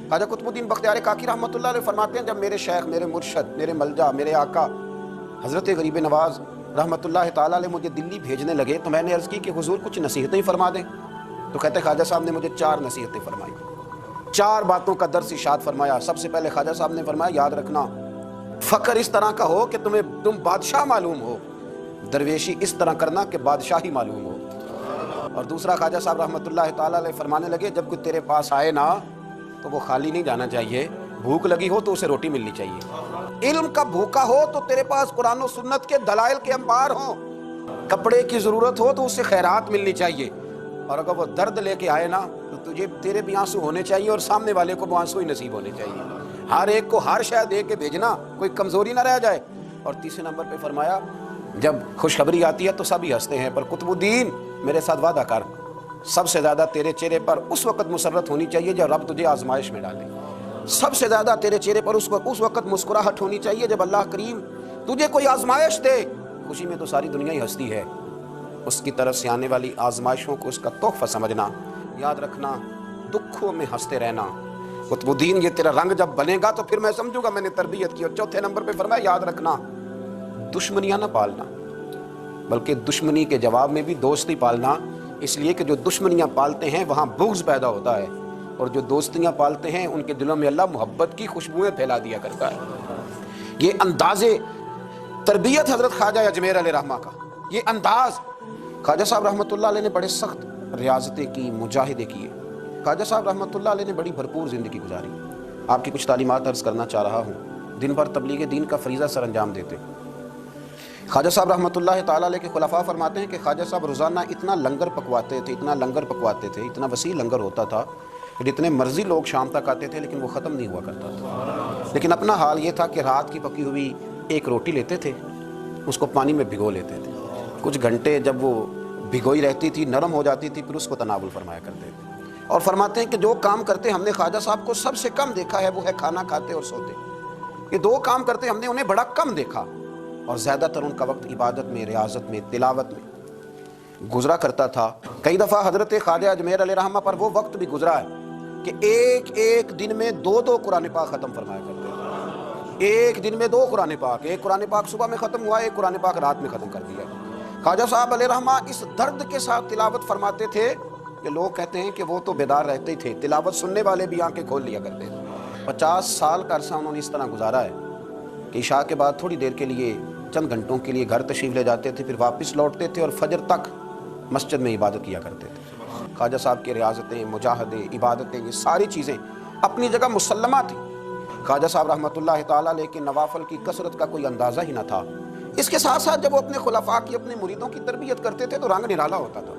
خواجہ قطب الدین بختیار کاکی رحمۃ اللہ علیہ فرماتے ہیں جب میرے شیخ، میرے مرشد، میرے ملجا، میرے آقا حضرت غریب نواز رحمۃ اللہ تعالیٰ علیہ مجھے دلی بھیجنے لگے تو میں نے عرض کی کہ حضور کچھ نصیحتیں فرما دیں. تو کہتے خواجہ صاحب نے مجھے 4 نصیحتیں فرمائی، 4 باتوں کا درس ارشاد فرمایا. سب سے پہلے خواجہ صاحب نے فرمایا یاد رکھنا فخر اس طرح کا ہو کہ تم بادشاہ معلوم ہو، درویشی اس طرح کرنا کہ بادشاہی معلوم ہو. اور دوسرا خواجہ صاحب رحمۃ اللہ تعالیٰ علیہ فرمانے لگے جب کوئی تیرے پاس آئے نا تو وہ خالی نہیں جانا چاہیے، بھوک لگی ہو تو اسے روٹی ملنی چاہیے. علم کا بھوکا ہو تو تیرے پاس قرآن و سنت کے دلائل کے انبار ہوں، کپڑے کی ضرورت ہو تو اسے خیرات ملنی چاہیے. اور اگر وہ درد لے کے آئے نا تو تیرے بھی آنسو ہونے چاہیے اور سامنے والے کو بھی آنسو ہی نصیب ہونے چاہیے. ہر ایک کو ہر شے دے کے بھیجنا، کوئی کمزوری نہ رہ جائے. اور تیسرے نمبر پہ فرمایا جب خوشخبری آتی ہے تو سبھی ہنستے ہیں، پر قطب الدین میرے ساتھ وعدہ کر سب سے زیادہ تیرے چہرے پر اس وقت مسرت ہونی چاہیے جب رب تجھے آزمائش میں ڈالے. سب سے زیادہ تیرے چہرے پر اس وقت مسکراہٹ ہونی چاہیے جب اللہ کریم تجھے کوئی آزمائش دے. خوشی میں تو ساری دنیا ہی ہنستی ہے، اس کی طرف سے آنے والی آزمائشوں کو اس کا تحفہ سمجھنا. یاد رکھنا دکھوں میں ہنستے رہنا. قطب الدین یہ تیرا رنگ جب بنے گا تو پھر میں سمجھوں گا میں نے تربیت کی. اور چوتھے نمبر پہ فرمایا یاد رکھنا دشمنیاں نہ پالنا، بلکہ دشمنی کے جواب میں بھی دوستی پالنا. اس لیے کہ جو دشمنیاں پالتے ہیں وہاں بغض پیدا ہوتا ہے، اور جو دوستیاں پالتے ہیں ان کے دلوں میں اللہ محبت کی خوشبوئیں پھیلا دیا کرتا ہے. یہ انداز تربیت حضرت خواجہ اجمیر علیہ رحمہ کا، یہ انداز. خواجہ صاحب رحمۃ اللہ علیہ نے بڑے سخت ریاضتیں کی، مجاہدے کیے. خواجہ صاحب رحمۃ اللہ علیہ نے بڑی بھرپور زندگی گزاری. آپ کی کچھ تعلیمات عرض کرنا چاہ رہا ہوں. دن بھر تبلیغ دین کا فریضہ سر انجام دیتے. خواجہ صاحب رحمۃ اللہ تعالیٰ علیہ کے خلفاء فرماتے ہیں کہ خواجہ صاحب روزانہ اتنا لنگر پکواتے تھے، اتنا وسیع لنگر ہوتا تھا کہ جتنے مرضی لوگ شام تک آتے تھے لیکن وہ ختم نہیں ہوا کرتا تھا. لیکن اپنا حال یہ تھا کہ رات کی پکی ہوئی ایک روٹی لیتے تھے، اس کو پانی میں بھگو لیتے تھے. کچھ گھنٹے جب وہ بھگوئی رہتی تھی، نرم ہو جاتی تھی، پھر اس کو تناول فرمایا کرتے تھے. اور فرماتے ہیں کہ جو کام کرتے ہم نے خواجہ صاحب کو سب سے کم دیکھا ہے وہ ہے کھانا کھاتے اور سوتے. یہ 2 کام کرتے ہم نے انہیں بڑا کم دیکھا، اور زیادہ تر ان کا وقت عبادت میں، ریاضت میں، تلاوت میں گزرا کرتا تھا. کئی دفعہ حضرت خواجہ اجمیر علیہ رحمہ پر وہ وقت بھی گزرا ہے کہ ایک دن میں 2 قرآن پاک ختم فرمایا کرتے تھے. ایک دن میں 2 قرآن پاک، ایک قرآن پاک صبح میں ختم ہوا، ایک قرآن پاک رات میں ختم کر دیا. خواجہ صاحب علیہ رحمہ اس درد کے ساتھ تلاوت فرماتے تھے کہ لوگ کہتے ہیں کہ وہ تو بیدار رہتے ہی تھے، تلاوت سننے والے بھی آنکھیں کھول لیا کرتے تھے. 50 سال کا عرصہ انہوں نے اس طرح گزارا ہے کہ عشاء کے بعد تھوڑی دیر کے لیے، چند گھنٹوں کے لیے گھر تشریف لے جاتے تھے، پھر واپس لوٹتے تھے اور فجر تک مسجد میں عبادت کیا کرتے تھے. خواجہ صاحب کی ریاضتیں، مجاہدے، عبادتیں، یہ ساری چیزیں اپنی جگہ مسلمہ تھیں. خواجہ صاحب رحمۃ اللہ تعالیٰ علیہ کے نوافل کی کثرت کا کوئی اندازہ ہی نہ تھا. اس کے ساتھ ساتھ جب وہ اپنے خلفاء کی، اپنے مریدوں کی تربیت کرتے تھے تو رنگ نرالا ہوتا تھا.